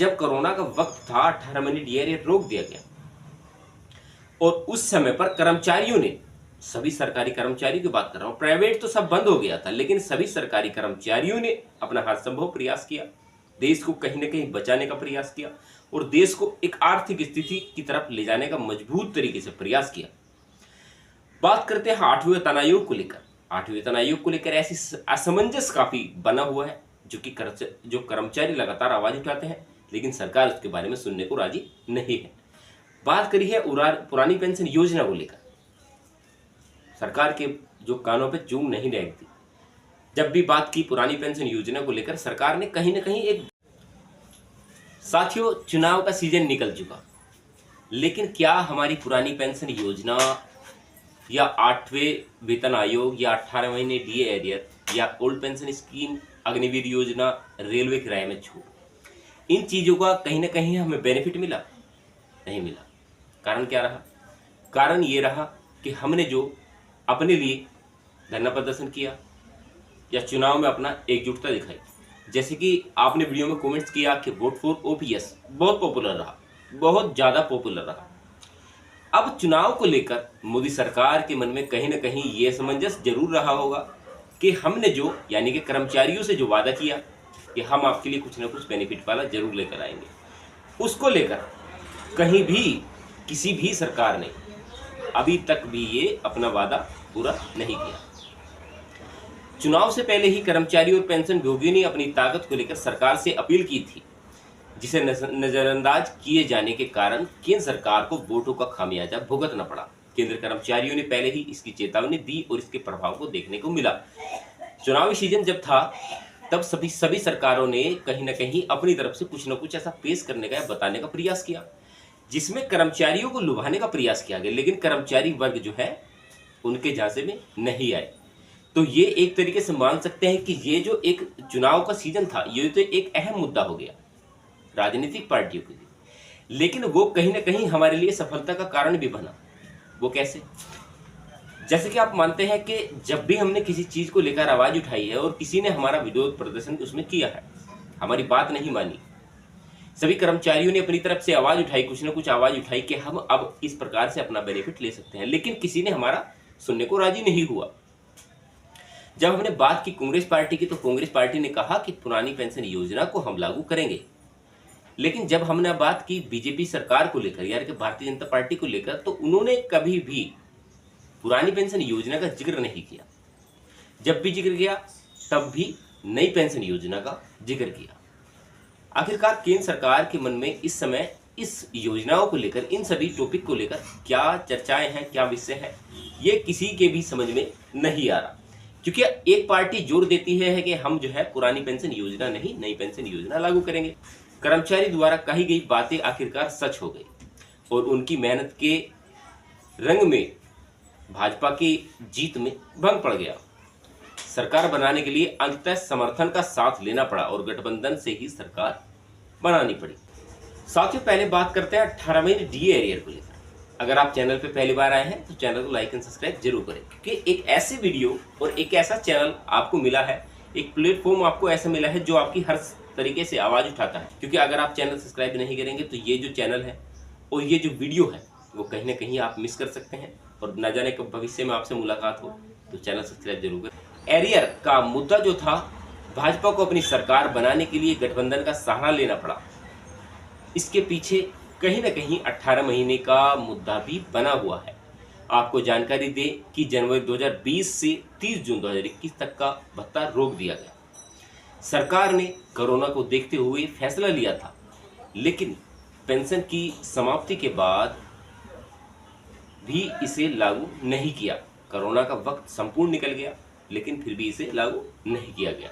जब कोरोना का वक्त था 18 महीने डीए रोक दिया गया और उस समय पर कर्मचारियों ने, सभी सरकारी कर्मचारियों की बात कर रहा हूं, प्राइवेट तो सब बंद हो गया था, लेकिन सभी सरकारी कर्मचारियों ने अपना हर संभव प्रयास किया, देश को कहीं ना कहीं बचाने का प्रयास किया और देश को एक आर्थिक स्थिति की तरफ ले जाने का मजबूत तरीके से प्रयास किया। बात करते हैं 8वें वेतन आयोग को लेकर। 8वें वेतन आयोग को लेकर ऐसी असमंजस काफी बना हुआ है जो कर्मचारी लगातार आवाज उठाते हैं, लेकिन सरकार उसके बारे में सुनने को राजी नहीं है। बात करी है पुरानी पेंशन योजना को लेकर। सरकार के जो कानों पे चूम नहीं रेंगती। जब भी बात की पुरानी पेंशन योजना को लेकर, सरकार ने कहीं ना कहीं एक, साथियों चुनाव का सीजन निकल चुका, लेकिन क्या हमारी पुरानी पेंशन योजना या 8वें वेतन आयोग या 18 महीने डीए एरियर या ओल्ड पेंशन स्कीम, अग्निवीर योजना, रेलवे किराए में छूट, इन चीजों का कहीं ना कहीं हमें बेनिफिट मिला? नहीं मिला। कारण क्या रहा? कारण ये रहा कि हमने जो अपने लिए धरना प्रदर्शन किया या चुनाव में अपना एकजुटता दिखाई, जैसे कि आपने वीडियो में कमेंट्स किया कि वोट फॉर ओपीएस बहुत पॉपुलर रहा, बहुत ज़्यादा पॉपुलर रहा। अब चुनाव को लेकर मोदी सरकार के मन में कहीं ना कहीं ये असमंजस जरूर रहा होगा कि हमने जो, यानी कि कर्मचारियों से जो वादा किया कि हम आपके लिए कुछ ना कुछ बेनिफिट वाला जरूर लेकर आएंगे, उसको लेकर कहीं भी किसी भी सरकार ने अभी तक भी ये अपना वादा पूरा नहीं किया। चुनाव से पहले ही कर्मचारी और पेंशन भोगियों ने अपनी ताकत को लेकर सरकार से अपील की थी, जिसे नजरअंदाज किए जाने के कारण केंद्र सरकार को वोटों का खामियाजा भुगतना पड़ा। केंद्र कर्मचारियों ने पहले ही इसकी चेतावनी दी और इसके प्रभाव को देखने को मिला। चुनावी सीजन जब था तब सभी सरकारों ने कहीं ना कहीं अपनी तरफ से कुछ ना कुछ ऐसा पेश करने का या बताने का प्रयास किया, जिसमें कर्मचारियों को लुभाने का प्रयास किया गया, लेकिन कर्मचारी वर्ग जो है उनके झांसे में नहीं आए। तो ये एक तरीके से मान सकते हैं कि ये जो एक चुनाव का सीजन था, ये तो एक अहम मुद्दा हो गया राजनीतिक पार्टियों के लिए, लेकिन वो कहीं ना कहीं हमारे लिए सफलता का कारण भी बना। वो कैसे? जैसे कि आप मानते हैं कि जब भी हमने किसी चीज को लेकर आवाज उठाई है और किसी ने हमारा विरोध प्रदर्शन उसमें किया है, हमारी बात नहीं मानी, सभी कर्मचारियों ने अपनी तरफ से आवाज उठाई, कुछ ना कुछ आवाज उठाई कि हम अब इस प्रकार से अपना बेनिफिट ले सकते हैं, लेकिन किसी ने हमारा सुनने को राजी नहीं हुआ। जब हमने बात की कांग्रेस पार्टी की, तो कांग्रेस पार्टी ने कहा कि पुरानी पेंशन योजना को हम लागू करेंगे, लेकिन जब हमने बात की बीजेपी सरकार को लेकर, यानी कि भारतीय जनता पार्टी को लेकर, तो उन्होंने कभी भी पुरानी पेंशन योजना का जिक्र नहीं किया। जब भी जिक्र किया तब भी नई पेंशन योजना का जिक्र किया। आखिरकार केंद्र सरकार के मन में इस समय इस योजनाओं को लेकर, इन सभी टॉपिक को लेकर क्या चर्चाएं हैं, क्या विषय है, ये किसी के भी समझ में नहीं आ रहा। क्योंकि एक पार्टी जोर देती है कि हम जो है पुरानी पेंशन योजना नहीं, नई पेंशन योजना लागू करेंगे। कर्मचारी द्वारा कही गई बातें आखिरकार सच हो गई और उनकी मेहनत के रंग में भाजपा की जीत में भंग पड़ गया। सरकार बनाने के लिए अंततः समर्थन का साथ लेना पड़ा और गठबंधन से ही सरकार बनानी पड़ी। साथियों, पहले बात करते हैं 18 महीने डीए एरियर को लेकर। अगर आप चैनल पे पहली बार आए हैं तो चैनल को लाइक एंड सब्सक्राइब जरूर करें, क्योंकि एक ऐसे वीडियो और एक ऐसा चैनल आपको मिला है, एक प्लेटफॉर्म आपको ऐसा मिला है जो आपकी हर तरीके से आवाज उठाता है। क्योंकि अगर आप चैनल सब्सक्राइब नहीं करेंगे तो ये जो चैनल है और ये जो वीडियो है वो कहीं ना कहीं आप मिस कर सकते हैं, और न जाने कब भविष्य में आपसे मुलाकात हो, तो चैनल सब्सक्राइब जरूर करें। एरियर का मुद्दा जो था, भाजपा को अपनी सरकार बनाने के लिए गठबंधन का सहारा लेना पड़ा। इसके पीछे कहीं ना कहीं 18 महीने का मुद्दा भी बना हुआ है। आपको जानकारी दें कि जनवरी 2020 से 30 जून 2021 तक का भत्ता रोक दिया गया। सरकार ने कोरोना को देखते हुए फैसला लिया था, लेकिन पेंशन की समाप्ति के बाद भी इसे लागू नहीं किया। कोरोना का वक्त संपूर्ण निकल गया, लेकिन फिर भी इसे लागू नहीं किया गया,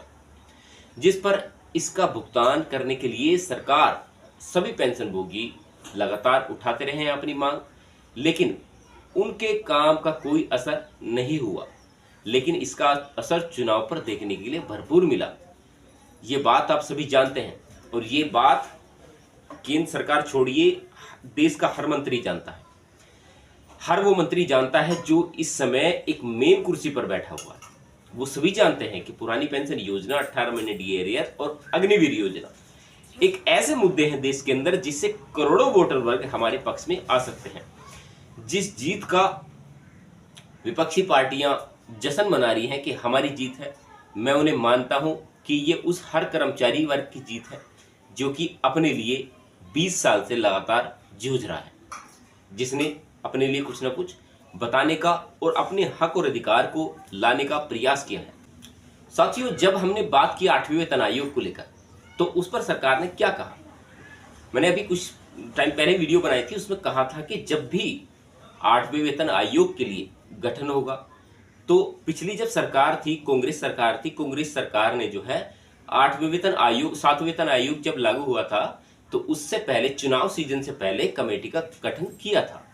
जिस पर इसका भुगतान करने के लिए सरकार, सभी पेंशन भोगी लगातार उठाते रहे हैं अपनी मांग, लेकिन उनके काम का कोई असर नहीं हुआ। लेकिन इसका असर चुनाव पर देखने के लिए भरपूर मिला। ये बात आप सभी जानते हैं, और ये बात केंद्र सरकार छोड़िए, देश का हर मंत्री जानता है। हर वो मंत्री जानता है जो इस समय एक मेन कुर्सी पर बैठा हुआ है। वो सभी जानते हैं कि पुरानी पेंशन योजना, 18 महीने डीए एरियर और अग्निवीर योजना, एक ऐसे मुद्दे हैं देश के अंदर जिससे करोड़ों वोटर वर्ग हमारे पक्ष में आ सकते हैं। जिस जीत का विपक्षी पार्टियां जश्न मना रही हैं कि हमारी जीत है, मैं उन्हें मानता हूं कि ये उस हर कर्मचारी वर्ग की जीत है जो कि अपने लिए 20 साल से लगातार जूझ रहा है, जिसने अपने लिए कुछ ना कुछ बताने का और अपने हक और अधिकार को लाने का प्रयास किया है। साथियों, जब हमने बात की 8वें वेतन आयोग को लेकर, तो उस पर सरकार ने क्या कहा? मैंने अभी कुछ टाइम पहले वीडियो बनाई थी, उसमें कहा था कि जब भी 8वें वेतन आयोग के लिए गठन होगा, तो पिछली जब सरकार थी, कांग्रेस सरकार थी, कांग्रेस सरकार ने जो है 8वें वेतन आयोग, 7वें वेतन आयोग जब लागू हुआ था, तो उससे पहले चुनाव सीजन से पहले कमेटी का गठन किया था,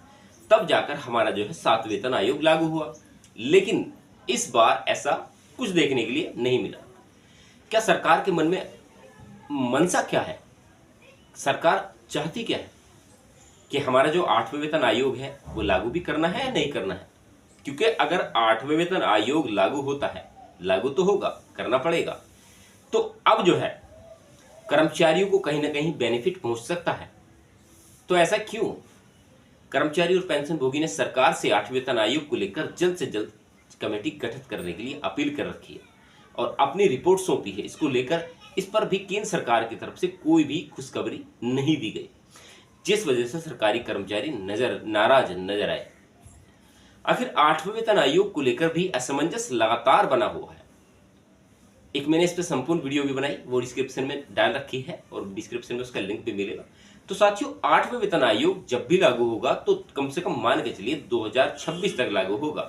तब जाकर हमारा जो है 7वें वेतन आयोग लागू हुआ। लेकिन इस बार ऐसा कुछ देखने के लिए नहीं मिला। क्या सरकार के मन में मनसा क्या है? सरकार चाहती क्या है कि हमारा जो 8वें वेतन आयोग है वो लागू भी करना है या नहीं करना है? क्योंकि अगर 8वें वेतन आयोग लागू होता है, लागू तो होगा, करना पड़ेगा, तो अब जो है कर्मचारियों को कहीं ना कहीं बेनिफिट पहुंच सकता है। तो ऐसा क्यों? कर्मचारी और पेंशन भोगी ने सरकार से 8वें वेतन आयोग को लेकर जल्द से जल्द कमेटी गठित करने के लिए अपील कर रखी है और अपनी रिपोर्ट सौंपी है। इसको लेकर इस पर भी केंद्र सरकार की तरफ से कोई भी खुशखबरी नहीं दी गई, जिस वजह से सरकारी कर्मचारी नाराज नजर आए। आखिर 8वें वेतन आयोग को लेकर भी असमंजस लगातार बना हुआ है। एक मैंने इस पर संपूर्ण वीडियो भी बनाई, वो डिस्क्रिप्शन में डाल रखी है और डिस्क्रिप्शन में उसका लिंक भी मिलेगा। तो साथियों, 8वें वेतन आयोग जब भी लागू होगा तो कम से कम मान के चलिए 2026 तक लागू होगा।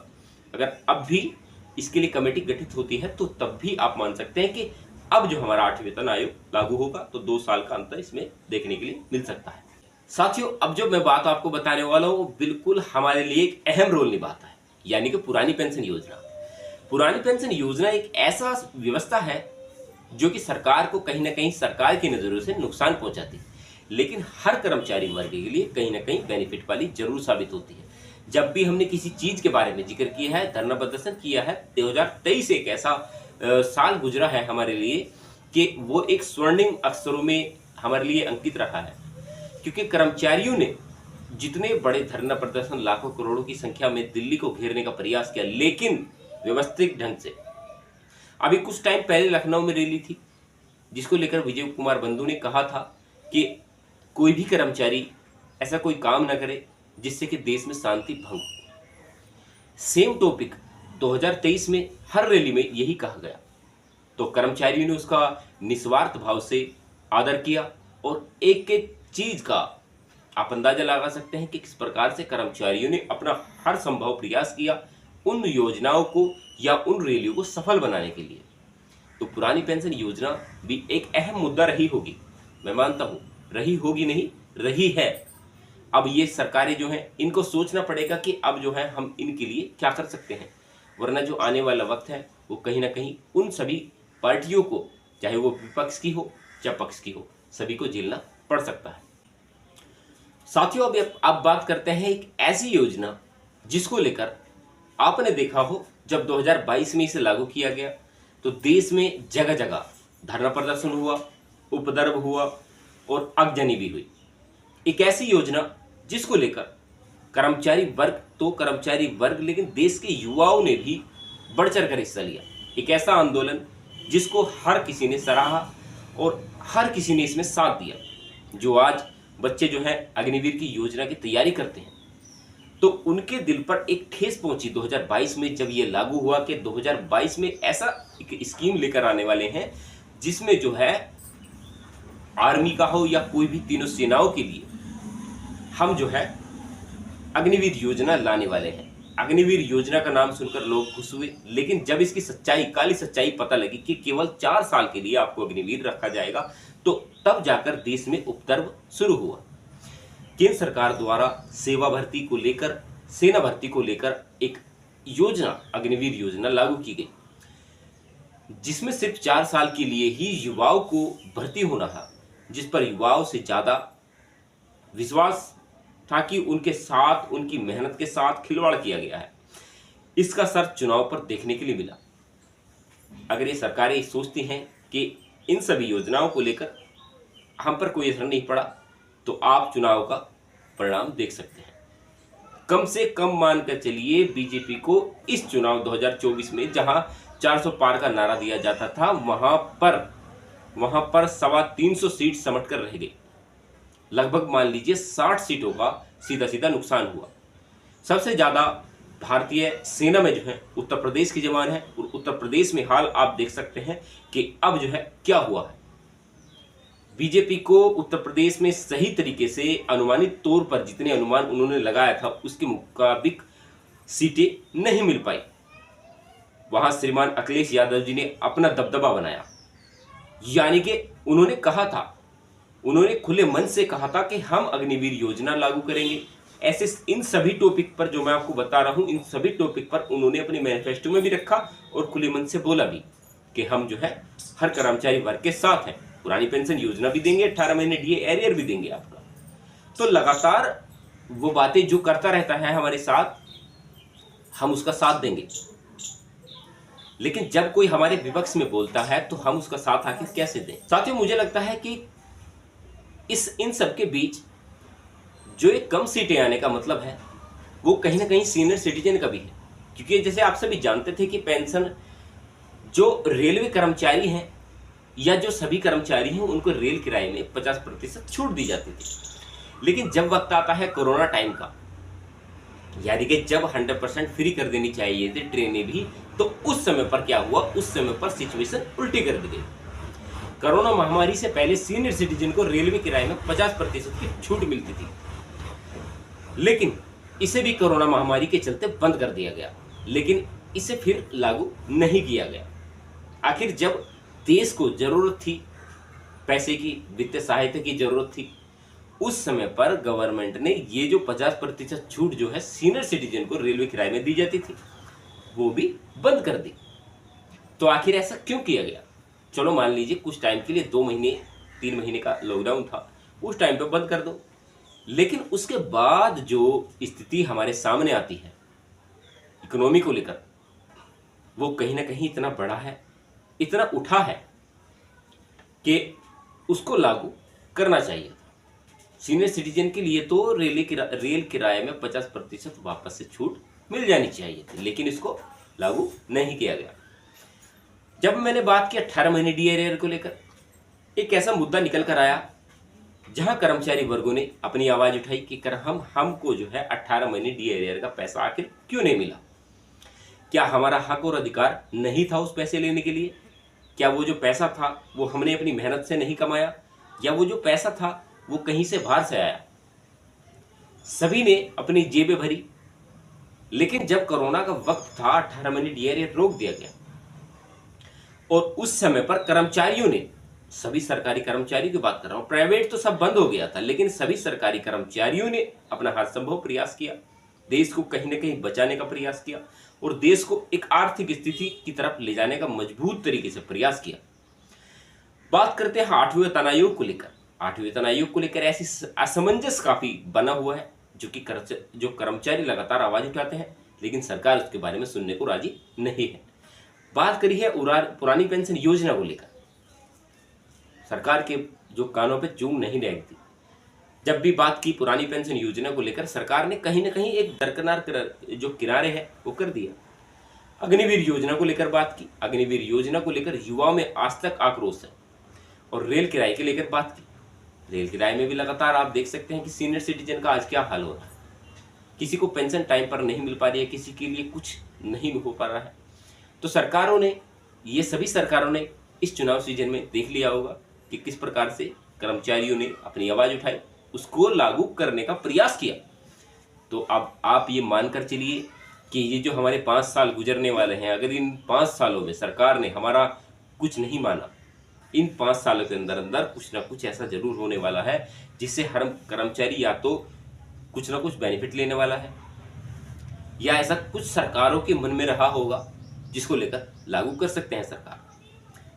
अगर अब भी इसके लिए कमेटी गठित होती है तो तब भी आप मान सकते हैं कि अब जो हमारा 8वें वेतन आयोग लागू होगा तो 2 साल का अंतर इसमें देखने के लिए मिल सकता है। साथियों, अब जो मैं बात आपको बताने वाला हूं वो बिल्कुल हमारे लिए एक अहम रोल निभाता है, यानी कि पुरानी पेंशन योजना। पुरानी पेंशन योजना एक ऐसा व्यवस्था है जो कि सरकार को कहीं ना कहीं सरकार की नजरों से नुकसान पहुंचाती है, लेकिन हर कर्मचारी वर्ग के लिए कहीं ना कहीं बेनिफिट वाली जरूर साबित होती है। जब भी हमने किसी चीज के बारे में जिक्र किया है, धरना प्रदर्शन किया है, 2023 एक ऐसा साल गुजरा है हमारे लिए कि वो एक स्वर्णिम अक्षरों में हमारे लिए अंकित रहा है, क्योंकि कर्मचारियों ने जितने बड़े धरना प्रदर्शन लाखों करोड़ों की संख्या में दिल्ली को घेरने का प्रयास किया, लेकिन व्यवस्थित ढंग से। अभी कुछ टाइम पहले लखनऊ में रैली थी जिसको लेकर विजय कुमार बंधु ने कहा था कि कोई भी कर्मचारी ऐसा कोई काम न करे जिससे कि देश में शांति भंग हो। सेम टॉपिक 2023 में हर रैली में यही कहा गया, तो कर्मचारियों ने उसका निस्वार्थ भाव से आदर किया और एक एक चीज का आप अंदाजा लगा सकते हैं कि किस प्रकार से कर्मचारियों ने अपना हर संभव प्रयास किया उन योजनाओं को या उन रैलियों को सफल बनाने के लिए। तो पुरानी पेंशन योजना भी एक अहम मुद्दा रही होगी, मैं मानता हूं, रही होगी नहीं, रही है। अब ये सरकारें जो हैं इनको सोचना पड़ेगा कि अब जो है हम इनके लिए क्या कर सकते हैं, वरना जो आने वाला वक्त है वो कहीं ना कहीं उन सभी पार्टियों को, चाहे वो विपक्ष की हो या पक्ष की हो, सभी को झेलना पड़ सकता है। साथियों, अभी आप बात करते हैं एक ऐसी योजना जिसको लेकर आपने देखा हो जब 2022 में इसे लागू किया गया तो देश में जगह जगह धरना प्रदर्शन हुआ, उपद्रव हुआ और आगजनी भी हुई। एक ऐसी योजना जिसको लेकर कर्मचारी वर्ग लेकिन देश के युवाओं ने भी बढ़ चढ़ कर हिस्सा लिया। एक ऐसा आंदोलन जिसको हर किसी ने सराहा और हर किसी ने इसमें साथ दिया। जो आज बच्चे जो हैं अग्निवीर की योजना की तैयारी करते हैं, तो उनके दिल पर एक ठेस पहुंची 2022 में जब ये लागू हुआ कि 2022 में ऐसा एक स्कीम लेकर आने वाले हैं जिसमें जो है आर्मी का हो या कोई भी तीनों सेनाओं के लिए हम जो है अग्निवीर योजना लाने वाले हैं। अग्निवीर योजना का नाम सुनकर लोग खुश हुए, लेकिन जब इसकी सच्चाई, काली सच्चाई पता लगी कि केवल 4 साल के लिए आपको अग्निवीर रखा जाएगा, तो तब जाकर देश में उपद्रव शुरू हुआ। केंद्र सरकार द्वारा सेवा भर्ती को लेकर, सेना भर्ती को लेकर एक योजना, अग्निवीर योजना लागू की गई, जिसमें सिर्फ 4 साल के लिए ही युवाओं को भर्ती होना था, जिस पर युवाओं से ज्यादा विश्वास था कि उनके साथ, उनकी मेहनत के साथ खिलवाड़ किया गया है। इसका असर चुनाव पर देखने के लिए मिला। अगर ये सरकारें सोचती हैं कि इन सभी योजनाओं को लेकर हम पर कोई असर नहीं पड़ा, तो आप चुनाव का परिणाम देख सकते हैं। कम से कम मानकर चलिए बीजेपी को इस चुनाव 2024 में जहां 400 पार का नारा दिया जाता था, वहां पर 325 सीट समट कर रह गई। लगभग मान लीजिए 60 सीटों का सीधा सीधा नुकसान हुआ। सबसे ज्यादा भारतीय सेना में जो है उत्तर प्रदेश के जवान हैं, और उत्तर प्रदेश में हाल आप देख सकते हैं कि अब जो है क्या हुआ है। बीजेपी को उत्तर प्रदेश में सही तरीके से अनुमानित तौर पर जितने अनुमान उन्होंने लगाया था उसके मुताबिक सीटें नहीं मिल पाई। वहां श्रीमान अखिलेश यादव जी ने अपना दबदबा बनाया, यानी कि उन्होंने कहा था, उन्होंने खुले मन से कहा था कि हम अग्निवीर योजना लागू करेंगे। ऐसे इन सभी टॉपिक पर जो मैं आपको बता रहा हूं, इन सभी टॉपिक पर उन्होंने अपने मैनिफेस्टो में भी रखा और खुले मन से बोला भी कि हम जो है हर कर्मचारी वर्ग के साथ हैं, पुरानी पेंशन योजना भी देंगे, 18 महीने डीए एरियर भी देंगे आपका। तो लगातार वो बातें जो करता रहता है हमारे साथ, हम उसका साथ देंगे। लेकिन जब कोई हमारे विपक्ष में बोलता है तो हम उसका साथ आखिर कैसे दें। साथियों, मुझे लगता है कि इन सब के बीच जो एक कम सीटें आने का मतलब है वो कहीं ना कहीं सीनियर सिटीजन का भी है, क्योंकि जैसे आप सभी जानते थे कि पेंशन जो रेलवे कर्मचारी हैं या जो सभी कर्मचारी हैं उनको रेल किराए में 50% छूट दी जाती थी। लेकिन जब वक्त आता है कोरोना टाइम का, यानी कि जब 100% फ्री कर देनी चाहिए थी ट्रेनें भी, तो उस समय पर क्या हुआ, उस समय पर सिचुएशन उल्टी कर दी गई। कोरोना महामारी से पहले सीनियर सिटीजन को रेलवे किराए में 50% की छूट मिलती थी, लेकिन इसे भी कोरोना महामारी के चलते बंद कर दिया गया, लेकिन इसे फिर लागू नहीं किया गया। आखिर जब देश को जरूरत थी, पैसे की, वित्तीय सहायता की जरूरत थी, उस समय पर गवर्नमेंट ने ये जो 50% छूट जो है सीनियर सिटीजन को रेलवे किराए में दी जाती थी वो भी बंद कर दी। तो आखिर ऐसा क्यों किया गया? चलो मान लीजिए कुछ टाइम के लिए 2 महीने 3 महीने का लॉकडाउन था, उस टाइम पे बंद कर दो। लेकिन उसके बाद जो स्थिति हमारे सामने आती है इकोनॉमी को लेकर, वो कहीं ना कहीं इतना बड़ा है, इतना उठा है कि उसको लागू करना चाहिए था। सीनियर सिटीजन के लिए तो रेल किराए में 50% वापस से छूट मिल जानी चाहिए थी, लेकिन इसको लागू नहीं किया गया। जब मैंने बात की 18 महीने डीएआर को लेकर, एक ऐसा मुद्दा निकल कर आया जहां कर्मचारी वर्गों ने अपनी आवाज उठाई कि हमको जो है 18 महीने डीएआर का पैसा आखिर क्यों नहीं मिला। क्या हमारा हक और अधिकार नहीं था उस पैसे लेने के लिए? क्या वो जो पैसा था वो हमने अपनी मेहनत से नहीं कमाया, या वो जो पैसा था वो कहीं से बाहर से आया? सभी ने अपनी जेबें भरी, लेकिन जब कोरोना का वक्त था 18 महीने डीएआर रोक दिया गया, और उस समय पर कर्मचारियों ने, सभी सरकारी कर्मचारियों की बात कर रहा हूं, प्राइवेट तो सब बंद हो गया था, लेकिन सभी सरकारी कर्मचारियों ने अपना हर संभव प्रयास किया, देश को कहीं ना कहीं बचाने का प्रयास किया और देश को एक आर्थिक स्थिति की तरफ ले जाने का मजबूत तरीके से प्रयास किया। बात करते हैं 8वें वेतन आयोग को लेकर। 8वें वेतन आयोग को लेकर ऐसी असमंजस काफी बना हुआ है, जो कर्मचारी लगातार आवाज उठाते हैं, लेकिन सरकार उसके बारे में सुनने को राजी नहीं है। बात करी है पुरानी पेंशन योजना को लेकर, सरकार के जो कानों पे जूं नहीं लगती। जब भी बात की पुरानी पेंशन योजना को लेकर, सरकार ने कहीं ना कहीं एक दरकिनार जो किनारे है वो कर दिया। अग्निवीर योजना को लेकर बात की, अग्निवीर योजना को लेकर युवाओं में आज तक आक्रोश है। और रेल किराए के लेकर बात की, रेल किराए में भी लगातार आप देख सकते हैं कि सीनियर सिटीजन का आज क्या हाल हो रहा है। किसी को पेंशन टाइम पर नहीं मिल पा रही है, किसी के लिए कुछ नहीं हो पा रहा है। तो सरकारों ने, ये सभी सरकारों ने इस चुनाव सीजन में देख लिया होगा कि किस प्रकार से कर्मचारियों ने अपनी आवाज उठाई, उसको लागू करने का प्रयास किया। तो अब आप ये मानकर चलिए कि ये जो हमारे 5 साल गुजरने वाले हैं, अगर इन 5 सालों में सरकार ने हमारा कुछ नहीं माना, इन 5 सालों के अंदर अंदर कुछ ना कुछ ऐसा जरूर होने वाला है जिससे हर कर्मचारी या तो कुछ ना कुछ बेनिफिट लेने वाला है, या ऐसा कुछ सरकारों के मन में रहा होगा जिसको लेकर लागू कर सकते हैं सरकार।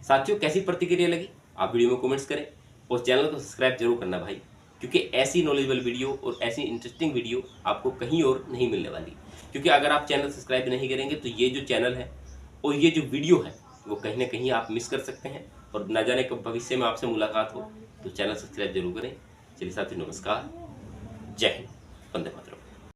साथियों, कैसी प्रतिक्रिया लगी आप वीडियो में कमेंट्स करें और चैनल को सब्सक्राइब जरूर करना भाई, क्योंकि ऐसी नॉलेजेबल वीडियो और ऐसी इंटरेस्टिंग वीडियो आपको कहीं और नहीं मिलने वाली। क्योंकि अगर आप चैनल सब्सक्राइब नहीं करेंगे तो ये जो चैनल है और ये जो वीडियो है वो कहीं ना कहीं आप मिस कर सकते हैं, और ना जाने कब भविष्य में आपसे मुलाकात हो तो चैनल सब्सक्राइब जरूर करें। चलिए साथियों, नमस्कार, जय हिंद।